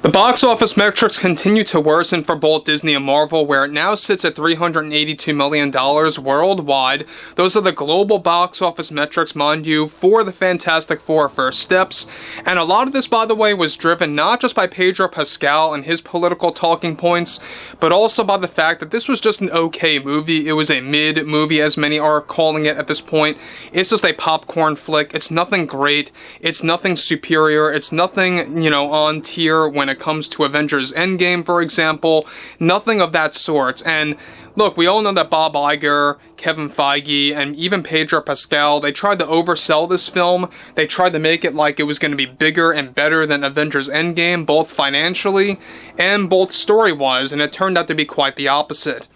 The box office metrics continue to worsen for both Disney and Marvel, where it now sits at $382 million worldwide. Those are the global box office metrics, mind you, for the Fantastic Four First Steps. And a lot of this, by the way, was driven not just by Pedro Pascal and his political talking points, but also by the fact that this was just an okay movie. It was a mid-movie, as many are calling it at this point. It's just a popcorn flick. It's nothing great. It's nothing superior. It's nothing, on tier when it comes to Avengers Endgame, for example. Nothing of that sort. And look, we all know that Bob Iger, Kevin Feige, and even Pedro Pascal, they tried to oversell this film. They tried to make it like it was going to be bigger and better than Avengers Endgame, both financially and both story-wise, and it turned out to be quite the opposite.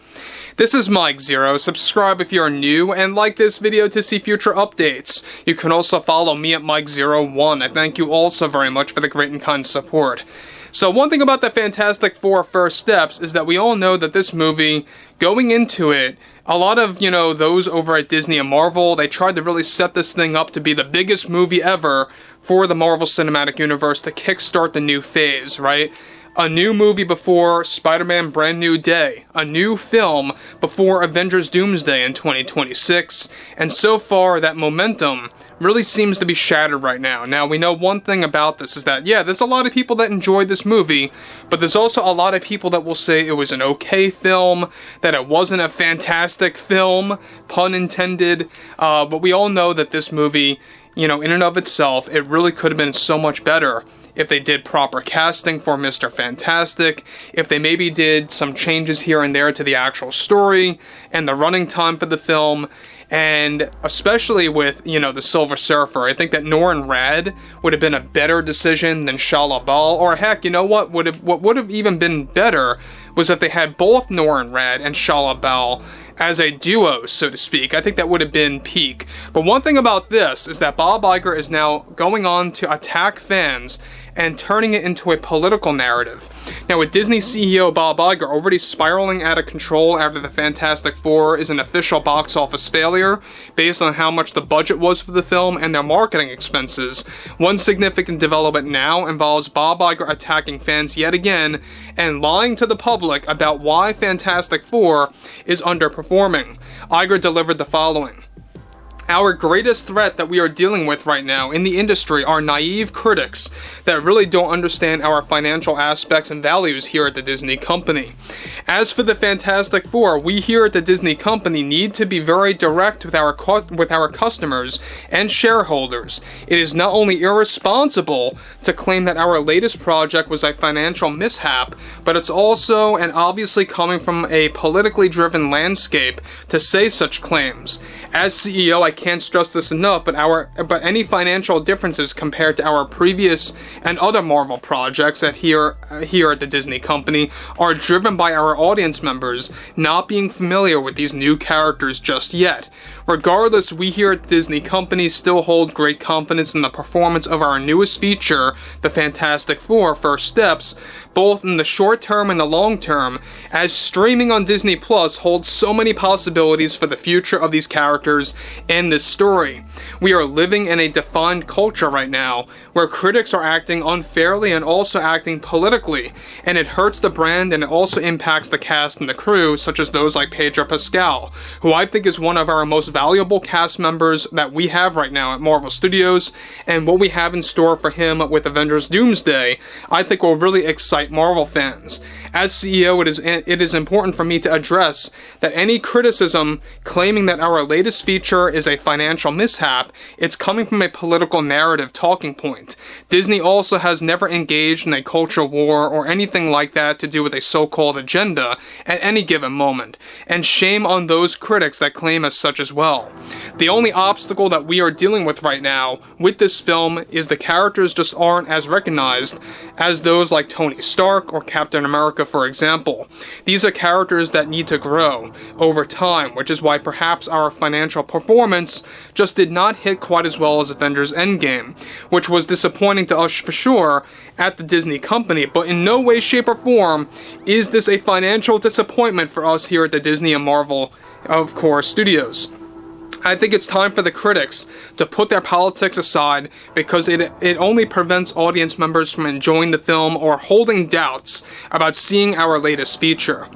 This is Mike Zero. Subscribe if you're new, and like this video to see future updates. You can also follow me at Mike01. I thank you also very much for the great and kind support. So one thing about the Fantastic Four First Steps is that we all know that this movie, going into it, a lot of, those over at Disney and Marvel, they tried to really set this thing up to be the biggest movie ever for the Marvel Cinematic Universe to kickstart the new phase, right? A new movie before Spider-Man Brand New Day, a new film before Avengers Doomsday in 2026, and so far that momentum really seems to be shattered right now. Now, we know one thing about this is that, there's a lot of people that enjoyed this movie, but there's also a lot of people that will say it was an okay film, that it wasn't a fantastic film, pun intended, but we all know that this movie, in and of itself, it really could have been so much better if they did proper casting for Mr. Fantastic, if they maybe did some changes here and there to the actual story and the running time for the film, and especially with, the Silver Surfer. I think that Norrin Radd would have been a better decision than Shia LaBeouf, or heck, what would have even been better was if they had both Norrin Radd and Shia LaBeouf as a duo, so to speak. I think that would have been peak. But one thing about this is that Bob Iger is now going on to attack fans and turning it into a political narrative. Now, with Disney CEO Bob Iger already spiraling out of control after the Fantastic Four is an official box office failure, based on how much the budget was for the film and their marketing expenses, one significant development now involves Bob Iger attacking fans yet again and lying to the public about why Fantastic Four is underperforming. Iger delivered the following. Our greatest threat that we are dealing with right now in the industry are naive critics that really don't understand our financial aspects and values here at the Disney Company. As for the Fantastic Four, we here at the Disney Company need to be very direct with our customers and shareholders. It is not only irresponsible to claim that our latest project was a financial mishap, but it's also and obviously coming from a politically driven landscape to say such claims. As CEO, I can't stress this enough, but any financial differences compared to our previous and other Marvel projects here at the Disney Company are driven by our audience members not being familiar with these new characters just yet. Regardless, we here at the Disney Company still hold great confidence in the performance of our newest feature, The Fantastic Four First Steps, both in the short term and the long term, as streaming on Disney Plus holds so many possibilities for the future of these characters and this story. We are living in a defined culture right now, where critics are acting unfairly and also acting politically, and it hurts the brand and it also impacts the cast and the crew, such as those like Pedro Pascal, who I think is one of our most valuable cast members that we have right now at Marvel Studios, and what we have in store for him with Avengers Doomsday, I think will really excite Marvel fans. As CEO, it is important for me to address that any criticism claiming that our latest feature is a financial mishap, it's coming from a political narrative talking point. Disney also has never engaged in a culture war or anything like that to do with a so-called agenda at any given moment, and shame on those critics that claim as such as well. The only obstacle that we are dealing with right now with this film is the characters just aren't as recognized as those like Tony Stark or Captain America, for example. These are characters that need to grow over time, which is why perhaps our financial performance just did not hit quite as well as Avengers Endgame, which was disappointing to us for sure at the Disney Company, but in no way, shape, or form is this a financial disappointment for us here at the Disney and Marvel, of course, studios. I think it's time for the critics to put their politics aside, because it only prevents audience members from enjoying the film or holding doubts about seeing our latest feature.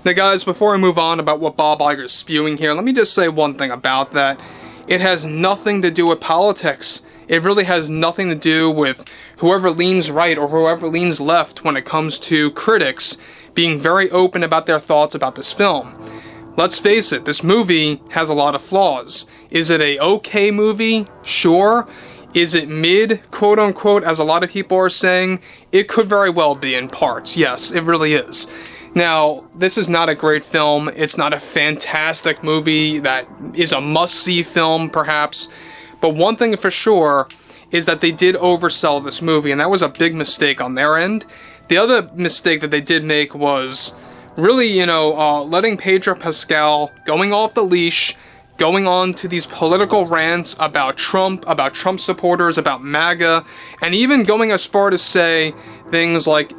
Now guys, before I move on about what Bob Iger's spewing here, let me just say one thing about that. It has nothing to do with politics. It really has nothing to do with whoever leans right or whoever leans left when it comes to critics being very open about their thoughts about this film. Let's face it, this movie has a lot of flaws. Is it a okay movie? Sure. Is it mid, quote unquote, as a lot of people are saying? It could very well be in parts. Yes, it really is. Now, this is not a great film. It's not a fantastic movie that is a must-see film, perhaps. But one thing for sure is that they did oversell this movie, and that was a big mistake on their end. The other mistake that they did make was really, letting Pedro Pascal going off the leash, going on to these political rants about Trump supporters, about MAGA, and even going as far to say things like,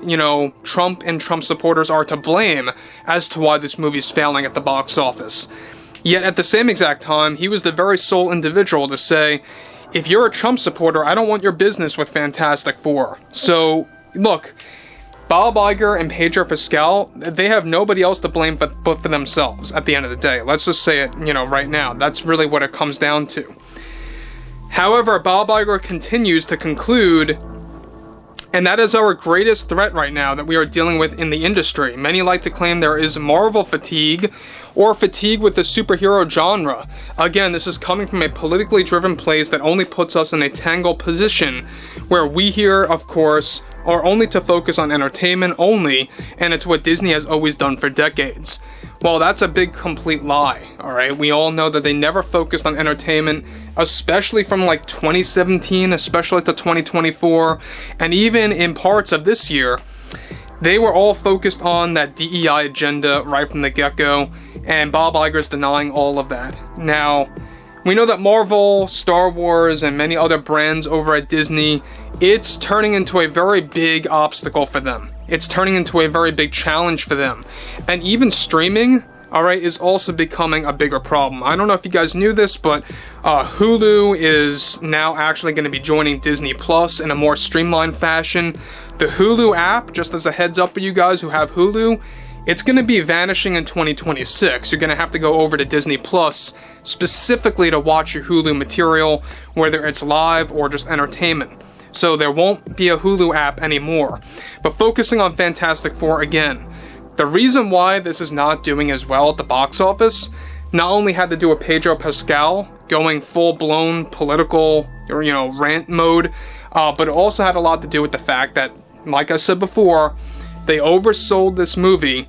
Trump and Trump supporters are to blame as to why this movie's failing at the box office. Yet at the same exact time, he was the very sole individual to say, if you're a Trump supporter, I don't want your business with Fantastic Four. So, look, Bob Iger and Pedro Pascal, they have nobody else to blame but for themselves at the end of the day. Let's just say it, right now. That's really what it comes down to. However, Bob Iger continues to conclude, and that is our greatest threat right now that we are dealing with in the industry. Many like to claim there is Marvel fatigue, or fatigue with the superhero genre. Again, this is coming from a politically driven place that only puts us in a tangled position, where we here, of course, are only to focus on entertainment only, and it's what Disney has always done for decades. Well, that's a big complete lie, alright? We all know that they never focused on entertainment, especially from 2017, especially to 2024, and even in parts of this year. They were all focused on that DEI agenda right from the get-go, and Bob Iger's denying all of that. Now, we know that Marvel, Star Wars, and many other brands over at Disney, it's turning into a very big obstacle for them. It's turning into a very big challenge for them. And even streaming, alright, is also becoming a bigger problem. I don't know if you guys knew this, but Hulu is now actually going to be joining Disney Plus in a more streamlined fashion. The Hulu app, just as a heads up for you guys who have Hulu, it's going to be vanishing in 2026. You're going to have to go over to Disney Plus specifically to watch your Hulu material, whether it's live or just entertainment. So there won't be a Hulu app anymore. But focusing on Fantastic Four again, the reason why this is not doing as well at the box office not only had to do with Pedro Pascal going full-blown political, rant mode, but it also had a lot to do with the fact that, like I said before, they oversold this movie,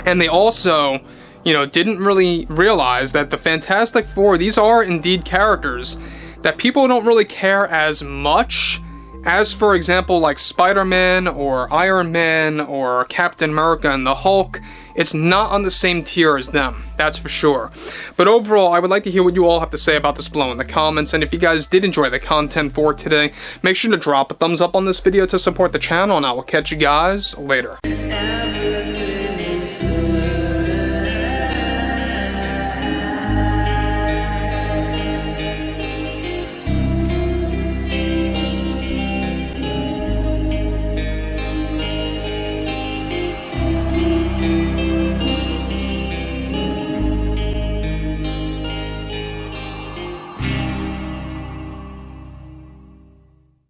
and they also, didn't really realize that the Fantastic Four, these are indeed characters that people don't really care as much as, for example, like Spider-Man or Iron Man or Captain America and the Hulk. It's not on the same tier as them, that's for sure. But overall, I would like to hear what you all have to say about this below in the comments, and if you guys did enjoy the content for today, make sure to drop a thumbs up on this video to support the channel, and I will catch you guys later.